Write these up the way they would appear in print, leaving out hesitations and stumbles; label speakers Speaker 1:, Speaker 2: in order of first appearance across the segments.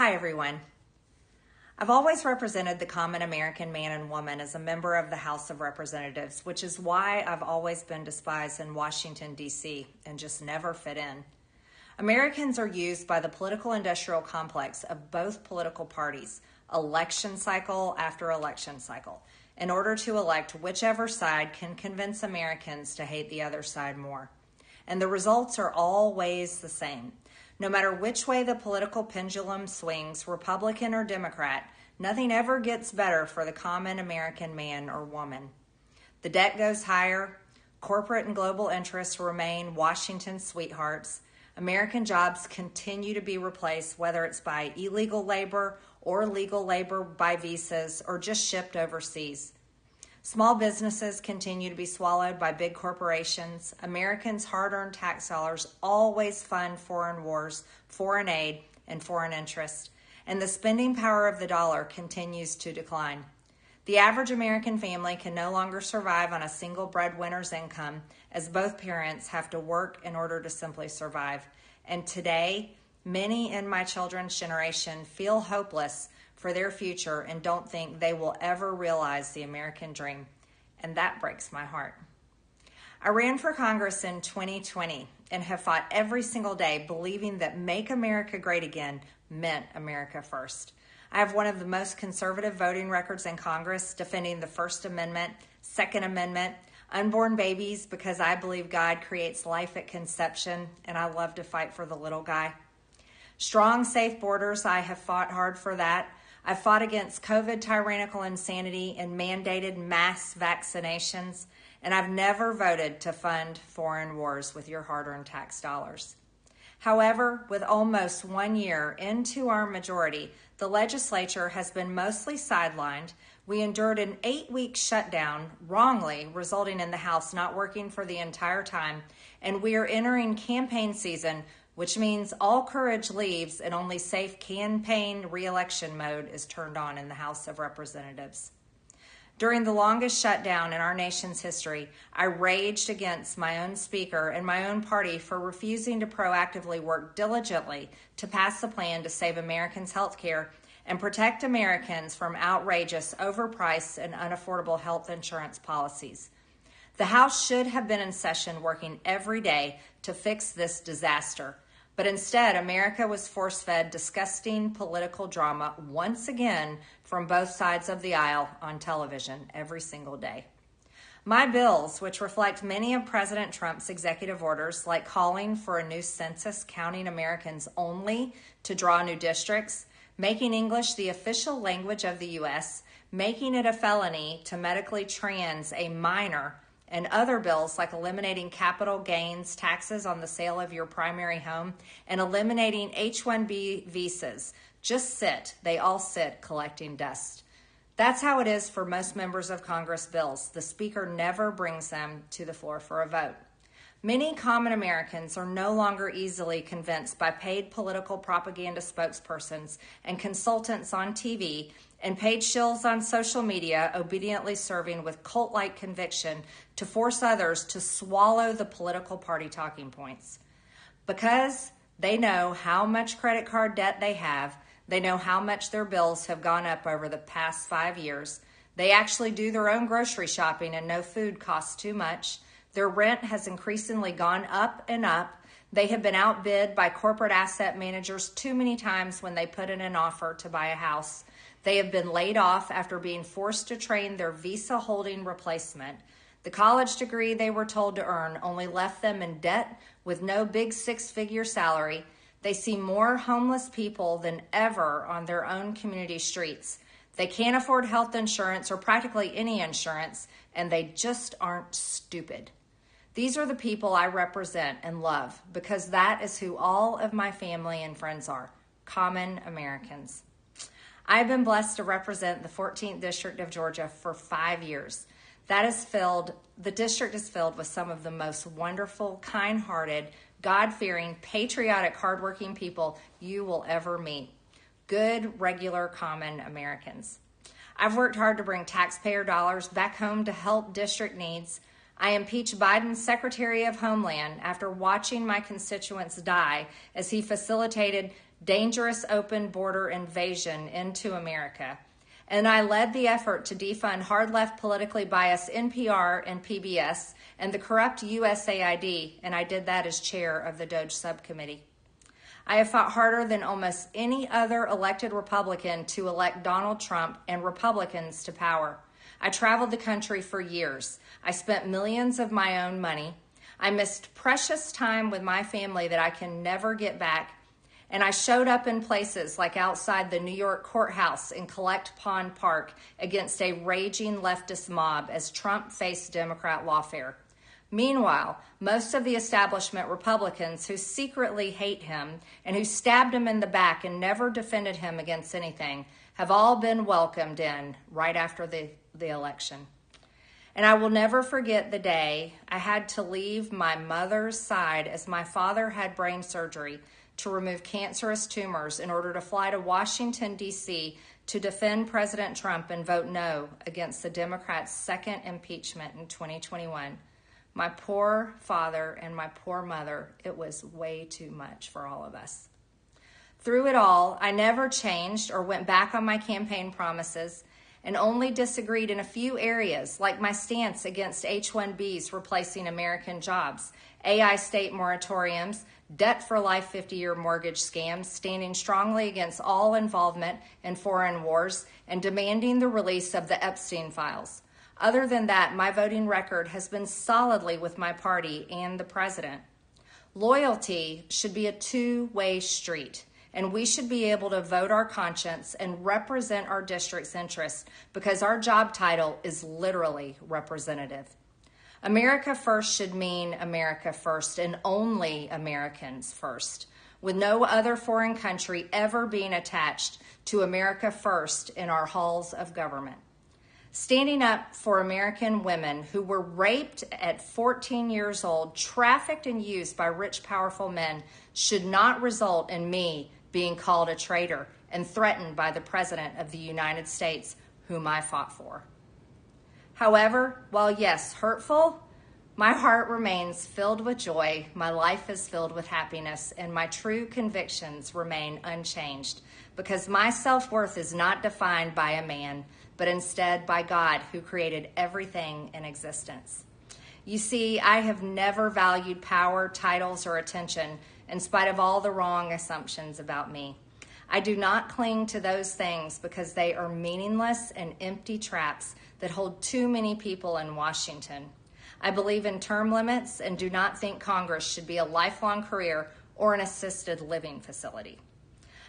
Speaker 1: Hi, everyone. I've always represented the common American man and woman as a member of the House of Representatives, which is why I've always been despised in Washington, D.C., and just never fit in. Americans are used by the political industrial complex of both political parties, election cycle after election cycle, in order to elect whichever side can convince Americans to hate the other side more. And the results are always the same. No matter which way the political pendulum swings, Republican or Democrat, nothing ever gets better for the common American man or woman. The debt goes higher, corporate and global interests remain Washington's sweethearts, American jobs continue to be replaced, whether it's by illegal labor or legal labor by visas or just shipped overseas. Small businesses continue to be swallowed by big corporations. Americans' hard-earned tax dollars always fund foreign wars, foreign aid, and foreign interest. And the spending power of the dollar continues to decline. The average American family can no longer survive on a single breadwinner's income, as both parents have to work in order to simply survive. And today, many in my children's generation feel hopeless for their future and don't think they will ever realize the American dream. And that breaks my heart. I ran for Congress in 2020 and have fought every single day believing that Make America Great Again meant America first. I have one of the most conservative voting records in Congress, defending the First Amendment, Second Amendment, unborn babies because I believe God creates life at conception, and I love to fight for the little guy. Strong, safe borders, I have fought hard for that. I've fought against COVID tyrannical insanity and mandated mass vaccinations, and I've never voted to fund foreign wars with your hard-earned tax dollars. However, with almost 1 year into our majority, the legislature has been mostly sidelined. We endured an 8-week shutdown, wrongly, resulting in the House not working for the entire time, and we are entering campaign season, which means all courage leaves and only safe campaign re-election mode is turned on in the House of Representatives. During the longest shutdown in our nation's history, I raged against my own speaker and my own party for refusing to proactively work diligently to pass the plan to save Americans' health care and protect Americans from outrageous, overpriced, and unaffordable health insurance policies. The House should have been in session working every day to fix this disaster. But instead, America was force-fed disgusting political drama once again from both sides of the aisle on television every single day. My bills, which reflect many of President Trump's executive orders, like calling for a new census counting Americans only to draw new districts, making English the official language of the U.S., making it a felony to medically trans a minor, and other bills like eliminating capital gains taxes on the sale of your primary home and eliminating H-1B visas. Just sit. They all sit collecting dust. That's how it is for most members of Congress bills. The Speaker never brings them to the floor for a vote. Many common Americans are no longer easily convinced by paid political propaganda spokespersons and consultants on TV and paid shills on social media obediently serving with cult-like conviction to force others to swallow the political party talking points. Because they know how much credit card debt they have, they know how much their bills have gone up over the past 5 years, they actually do their own grocery shopping and know food costs too much, their rent has increasingly gone up and up, they have been outbid by corporate asset managers too many times when they put in an offer to buy a house, they have been laid off after being forced to train their visa-holding replacement. The college degree they were told to earn only left them in debt with no big six-figure salary. They see more homeless people than ever on their own community streets. They can't afford health insurance or practically any insurance, and they just aren't stupid. These are the people I represent and love because that is who all of my family and friends are, common Americans. I've been blessed to represent the 14th District of Georgia for 5 years. The district is filled with some of the most wonderful, kind-hearted, God-fearing, patriotic, hardworking people you will ever meet. Good, regular, common Americans. I've worked hard to bring taxpayer dollars back home to help district needs. I impeached Biden's Secretary of Homeland after watching my constituents die as he facilitated dangerous open border invasion into America. And I led the effort to defund hard-left politically biased NPR and PBS and the corrupt USAID, and I did that as chair of the DOJ subcommittee. I have fought harder than almost any other elected Republican to elect Donald Trump and Republicans to power. I traveled the country for years. I spent millions of my own money. I missed precious time with my family that I can never get back. And I showed up in places like outside the New York courthouse in Collect Pond Park against a raging leftist mob as Trump faced Democrat lawfare. Meanwhile, most of the establishment Republicans who secretly hate him and who stabbed him in the back and never defended him against anything have all been welcomed in right after the election. And I will never forget the day I had to leave my mother's side as my father had brain surgery to remove cancerous tumors in order to fly to Washington, D.C. to defend President Trump and vote no against the Democrats' second impeachment in 2021. My poor father and my poor mother, it was way too much for all of us. Through it all, I never changed or went back on my campaign promises and only disagreed in a few areas, like my stance against H-1Bs replacing American jobs, AI state moratoriums, debt for life 50-year mortgage scams, standing strongly against all involvement in foreign wars, and demanding the release of the Epstein files. Other than that, my voting record has been solidly with my party and the president. Loyalty should be a two-way street, and we should be able to vote our conscience and represent our district's interests because our job title is literally representative. America first should mean America first and only Americans first, with no other foreign country ever being attached to America first in our halls of government. Standing up for American women who were raped at 14 years old, trafficked and used by rich, powerful men should not result in me being called a traitor and threatened by the President of the United States, whom I fought for. However, while yes, hurtful, my heart remains filled with joy, my life is filled with happiness, and my true convictions remain unchanged because my self-worth is not defined by a man, but instead by God who created everything in existence. You see, I have never valued power, titles, or attention in spite of all the wrong assumptions about me. I do not cling to those things because they are meaningless and empty traps that hold too many people in Washington. I believe in term limits and do not think Congress should be a lifelong career or an assisted living facility.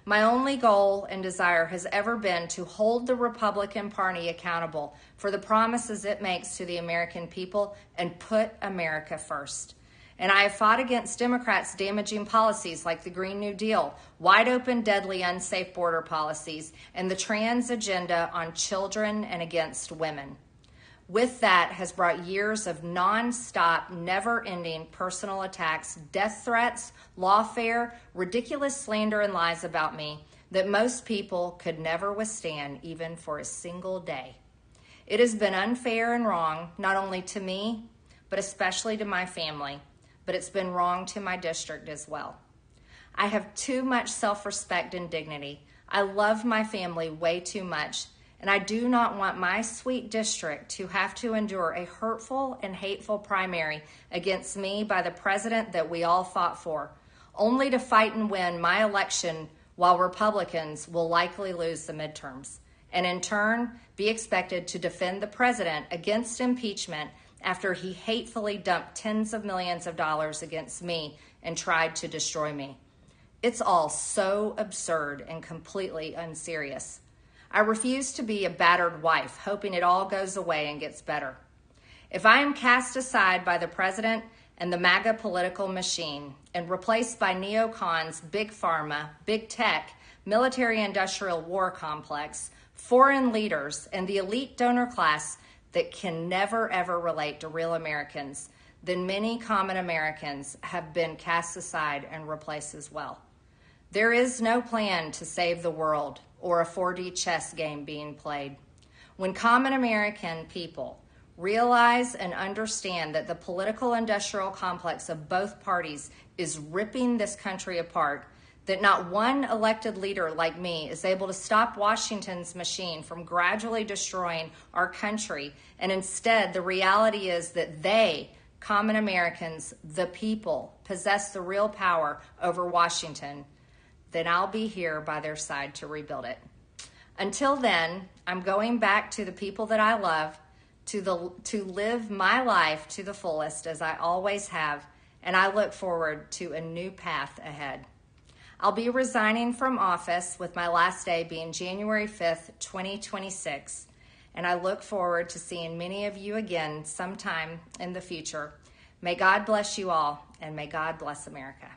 Speaker 1: My only goal and desire has ever been to hold the Republican Party accountable for the promises it makes to the American people and put America first. And I have fought against Democrats' damaging policies like the Green New Deal, wide open, deadly, unsafe border policies, and the trans agenda on children and against women. With that has brought years of nonstop, never-ending personal attacks, death threats, lawfare, ridiculous slander and lies about me that most people could never withstand even for a single day. It has been unfair and wrong, not only to me, but especially to my family, but it's been wrong to my district as well. I have too much self-respect and dignity. I love my family way too much, and I do not want my sweet district to have to endure a hurtful and hateful primary against me by the president that we all fought for, only to fight and win my election while Republicans will likely lose the midterms, and in turn be expected to defend the president against impeachment after he hatefully dumped tens of millions of dollars against me and tried to destroy me. It's all so absurd and completely unserious. I refuse to be a battered wife, hoping it all goes away and gets better. If I am cast aside by the president and the MAGA political machine and replaced by neocons, big pharma, big tech, military-industrial war complex, foreign leaders, and the elite donor class that can never, ever relate to real Americans, then many common Americans have been cast aside and replaced as well. There is no plan to save the world or a 4D chess game being played. When common American people realize and understand that the political industrial complex of both parties is ripping this country apart, that not one elected leader like me is able to stop Washington's machine from gradually destroying our country, and instead the reality is that they, common Americans, the people, possess the real power over Washington, then I'll be here by their side to rebuild it. Until then, I'm going back to the people that I love, to live my life to the fullest as I always have, and I look forward to a new path ahead. I'll be resigning from office with my last day being January 5th, 2026, and I look forward to seeing many of you again sometime in the future. May God bless you all, and may God bless America.